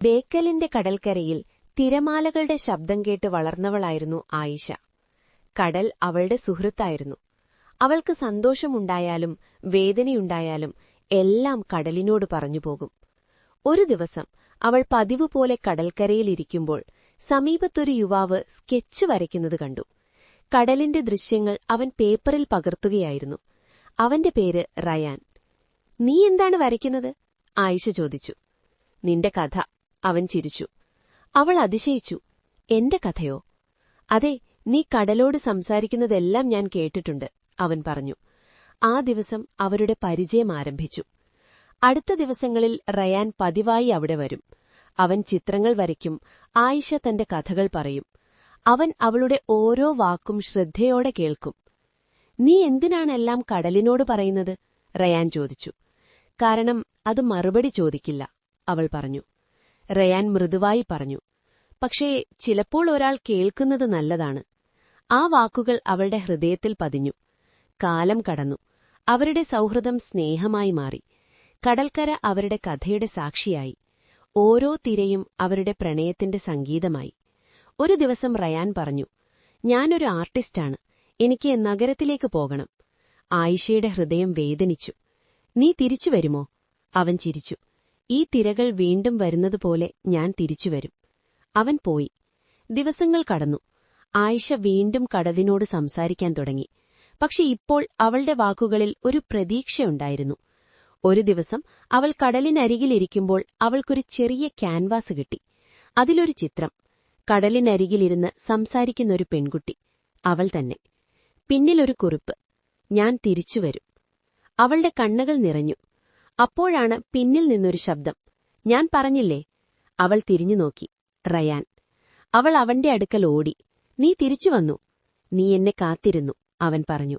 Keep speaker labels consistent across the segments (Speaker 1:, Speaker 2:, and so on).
Speaker 1: ബേക്കലിന്റെ കടൽക്കരയിൽ തിരമാലകളുടെ ശബ്ദം കേട്ട് വളർന്നവളായിരുന്നു ആയിഷ. കടൽ അവളുടെ സുഹൃത്തായിരുന്നു. അവൾക്ക് സന്തോഷമുണ്ടായാലും വേദനയുണ്ടായാലും എല്ലാം കടലിനോട് പറഞ്ഞുപോകും. ഒരു ദിവസം അവൾ പതിവുപോലെ കടൽക്കരയിലിരിക്കുമ്പോൾ സമീപത്തൊരു യുവാവ് സ്കെച്ച് വരയ്ക്കുന്നത് കണ്ടു. കടലിന്റെ ദൃശ്യങ്ങൾ അവൻ പേപ്പറിൽ പകർത്തുകയായിരുന്നു. അവന്റെ പേര് റയാൻ. "നീ എന്താണ് വരയ്ക്കുന്നത്?" ആയിഷ ചോദിച്ചു. "നിന്റെ കഥ." അവൻ ചിരിച്ചു. അവൾ അതിശയിച്ചു. "എന്റെ കഥയോ?" "അതെ, നീ കടലോട് സംസാരിക്കുന്നതെല്ലാം ഞാൻ കേട്ടിട്ടുണ്ട്," അവൻ പറഞ്ഞു. ആ ദിവസം അവരുടെ പരിചയം ആരംഭിച്ചു. അടുത്ത ദിവസങ്ങളിൽ റയാൻ പതിവായി അവിടെ വരും. അവൻ ചിത്രങ്ങൾ വരയ്ക്കും, ആയിഷ തന്റെ കഥകൾ പറയും. അവൻ അവളുടെ ഓരോ വാക്കും ശ്രദ്ധയോടെ കേൾക്കും. "നീ എന്തിനാണ് എല്ലാം കടലിനോട് പറയുന്നത്?" റയാൻ ചോദിച്ചു. "കാരണം അത് മറുപടി ചോദിക്കില്ല," അവൾ പറഞ്ഞു. റയാൻ മൃദുവായി പറഞ്ഞു. "പക്ഷേ ചിലപ്പോൾ ഒരാൾ കേൾക്കുന്നത് നല്ലതാണ്." ആ വാക്കുകൾ അവളുടെ ഹൃദയത്തിൽ പതിഞ്ഞു. കാലം കടന്നു. അവരുടെ സൗഹൃദം സ്നേഹമായി മാറി. കടൽക്കര അവരുടെ കഥയുടെ സാക്ഷിയായി. ഓരോ തിരയും അവരുടെ പ്രണയത്തിന്റെ സംഗീതമായി. ഒരു ദിവസം റയാൻ പറഞ്ഞു, "ഞാനൊരു ആർട്ടിസ്റ്റാണ്. എനിക്ക് നഗരത്തിലേക്ക് പോകണം." ആയിഷയുടെ ഹൃദയം വേദനിച്ചു. "നീ തിരിച്ചു വരുമോ?" അവൻ ചിരിച്ചു. "ഈ തിരകൾ വീണ്ടും വരുന്നതുപോലെ ഞാൻ തിരിച്ചുവരും." അവൻ പോയി. ദിവസങ്ങൾ കടന്നു. ആയിഷ വീണ്ടും കടലിനോട് സംസാരിക്കാൻ തുടങ്ങി. പക്ഷെ ഇപ്പോൾ അവളുടെ വാക്കുകളിൽ ഒരു പ്രതീക്ഷയുണ്ടായിരുന്നു. ഒരു ദിവസം അവൾ കടലിനരികിലിരിക്കുമ്പോൾ അവൾക്കൊരു ചെറിയ ക്യാൻവാസ് കിട്ടി. അതിലൊരു ചിത്രം. കടലിനരികിലിരുന്ന് സംസാരിക്കുന്നൊരു പെൺകുട്ടി. അവൾ തന്നെ. പിന്നിലൊരു കുറിപ്പ്: "ഞാൻ തിരിച്ചുവരും." അവളുടെ കണ്ണുകൾ നിറഞ്ഞു. അപ്പോഴാണ് പിന്നിൽ നിന്നൊരു ശബ്ദം. "ഞാൻ പറഞ്ഞില്ലേ?" അവൾ തിരിഞ്ഞു നോക്കി. റയാൻ. അവൾ അവന്റെ അടുക്കൽ ഓടി. "നീ തിരിച്ചുവന്നു." "നീ എന്നെ കാത്തിരുന്നു," അവൻ പറഞ്ഞു.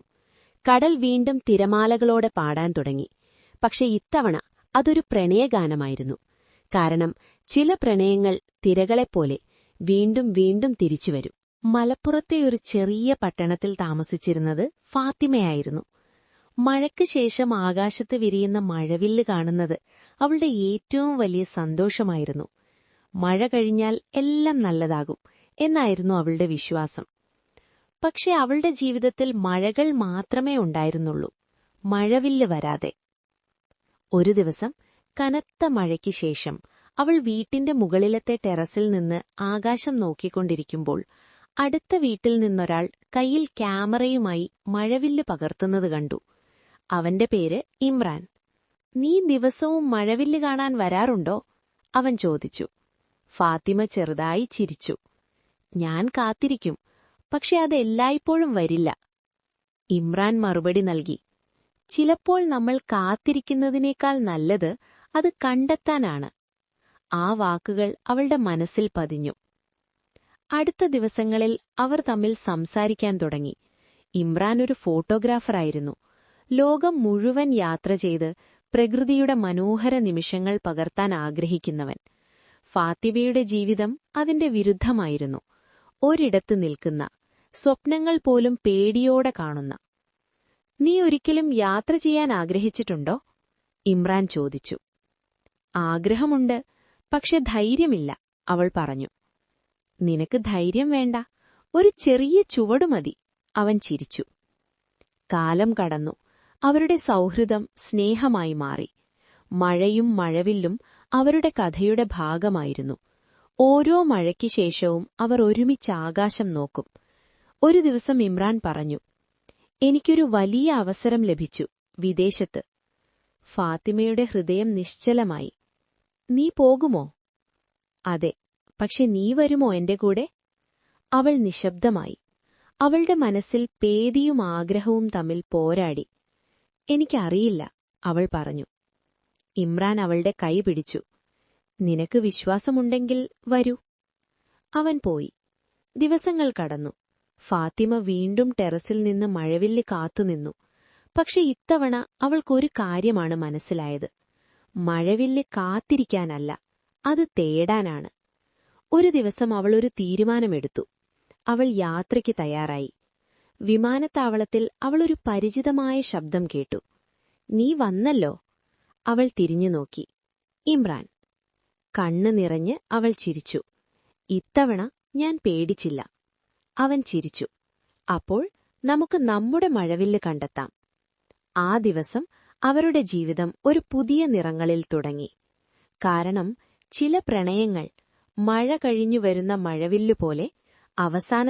Speaker 1: കടൽ വീണ്ടും തിരമാലകളോടെ പാടാൻ തുടങ്ങി. പക്ഷെ ഇത്തവണ അതൊരു പ്രണയഗാനമായിരുന്നു. കാരണം ചില പ്രണയങ്ങൾ തിരകളെപ്പോലെ വീണ്ടും വീണ്ടും തിരിച്ചുവരും. മലപ്പുറത്തെ ഒരു ചെറിയ പട്ടണത്തിൽ താമസിച്ചിരുന്നത് ഫാത്തിമയായിരുന്നു. മഴയ്ക്ക് ശേഷം ആകാശത്ത് വിരിയുന്ന മഴവില്ല് കാണുന്നത് അവളുടെ ഏറ്റവും വലിയ സന്തോഷമായിരുന്നു. മഴ കഴിഞ്ഞാൽ എല്ലാം നല്ലതാകും എന്നായിരുന്നു അവളുടെ വിശ്വാസം. പക്ഷെ അവളുടെ ജീവിതത്തിൽ മഴകൾ മാത്രമേ ഉണ്ടായിരുന്നുള്ളൂ, മഴവില്ല് വരാതെ. ഒരു ദിവസം കനത്ത മഴയ്ക്ക് ശേഷം അവൾ വീട്ടിന്റെ മുകളിലത്തെ ടെറസിൽ നിന്ന് ആകാശം നോക്കിക്കൊണ്ടിരിക്കുമ്പോൾ അടുത്ത വീട്ടിൽ നിന്നൊരാൾ കയ്യിൽ ക്യാമറയുമായി മഴവില്ല് പകർത്തുന്നത് കണ്ടു. അവന്റെ പേര് ഇമ്രാൻ. "നീ ദിവസവും മഴവില്ല് കാണാൻ വരാറുണ്ടോ?" അവൻ ചോദിച്ചു. ഫാത്തിമ ചെറുതായി ചിരിച്ചു. "ഞാൻ കാത്തിരിക്കും, പക്ഷെ അത് എല്ലായ്പ്പോഴും വരില്ല." ഇമ്രാൻ മറുപടി നൽകി. "ചിലപ്പോൾ നമ്മൾ കാത്തിരിക്കുന്നതിനേക്കാൾ നല്ലത് അത് കണ്ടെത്താനാണ്." ആ വാക്കുകൾ അവളുടെ മനസ്സിൽ പതിഞ്ഞു. അടുത്ത ദിവസങ്ങളിൽ അവർ തമ്മിൽ സംസാരിക്കാൻ തുടങ്ങി. ഇമ്രാൻ ഒരു ഫോട്ടോഗ്രാഫറായിരുന്നു. ലോകം മുഴുവൻ യാത്ര ചെയ്ത് പ്രകൃതിയുടെ മനോഹര നിമിഷങ്ങൾ പകർത്താൻ ആഗ്രഹിക്കുന്നവൻ. ഫാത്തിമയുടെ ജീവിതം അതിന്റെ വിരുദ്ധമായിരുന്നു. ഒരിടത്ത് നിൽക്കുന്ന, സ്വപ്നങ്ങൾ പോലും പേടിയോടെ കാണുന്ന. "നീ ഒരിക്കലും യാത്ര ചെയ്യാൻ ആഗ്രഹിച്ചിട്ടുണ്ടോ?" ഇമ്രാൻ ചോദിച്ചു. "ആഗ്രഹമുണ്ട്, പക്ഷെ ധൈര്യമില്ല," അവൾ പറഞ്ഞു. "നിനക്ക് ധൈര്യം വേണ്ട, ഒരു ചെറിയ ചുവടു മതി," അവൻ ചിരിച്ചു. കാലം കടന്നു. അവരുടെ സൗഹൃദം സ്നേഹമായി മാറി. മഴയും മഴവില്ലും അവരുടെ കഥയുടെ ഭാഗമായിരുന്നു. ഓരോ മഴയ്ക്ക് ശേഷവും അവർ ഒരുമിച്ച് ആകാശം നോക്കും. ഒരു ദിവസം ഇമ്രാൻ പറഞ്ഞു, "എനിക്കൊരു വലിയ അവസരം ലഭിച്ചു, വിദേശത്ത്." ഫാത്തിമയുടെ ഹൃദയം നിശ്ചലമായി. "നീ പോകുമോ?" "അതെ, പക്ഷെ നീ വരുമോ എന്റെ കൂടെ?" അവൾ നിശബ്ദമായി. അവളുടെ മനസ്സിൽ പേടിയും ആഗ്രഹവും തമ്മിൽ പോരാടി. "എനിക്കറിയില്ല," അവൾ പറഞ്ഞു. ഇമ്രാൻ അവളുടെ കൈ പിടിച്ചു. "നിനക്ക് വിശ്വാസമുണ്ടെങ്കിൽ വരൂ." അവൻ പോയി. ദിവസങ്ങൾ കടന്നു. ഫാത്തിമ വീണ്ടും ടെറസിൽ നിന്ന് മഴവില്ല് കാത്തുനിന്നു. പക്ഷെ ഇത്തവണ അവൾക്കൊരു കാര്യമാണ് മനസ്സിലായത്. മഴവില്ല് കാത്തിരിക്കാനല്ല, അത് തേടാനാണ്. ഒരു ദിവസം അവൾ ഒരു തീരുമാനമെടുത്തു. അവൾ യാത്രയ്ക്ക് തയ്യാറായി. വിമാനത്താവളത്തിൽ അവൾ ഒരു പരിചിതമായ ശബ്ദം കേട്ടു. "നീ വന്നല്ലോ." അവൾ തിരിഞ്ഞുനോക്കി. ഇമ്രാൻ. കണ്ണു നിറഞ്ഞ് അവൾ ചിരിച്ചു. ഇത്തവണ ഞാൻ പേടിച്ചില്ല. അവൻ ചിരിച്ചു. അപ്പോൾ നമുക്ക് നമ്മുടെ മഴവില്ല് കണ്ടെത്താം. ആ ദിവസം അവരുടെ ജീവിതം ഒരു പുതിയ നിറങ്ങളിൽ തുടങ്ങി. കാരണം ചില പ്രണയങ്ങൾ മഴ കഴിഞ്ഞു വരുന്ന മഴവില്ലുപോലെ അവസാന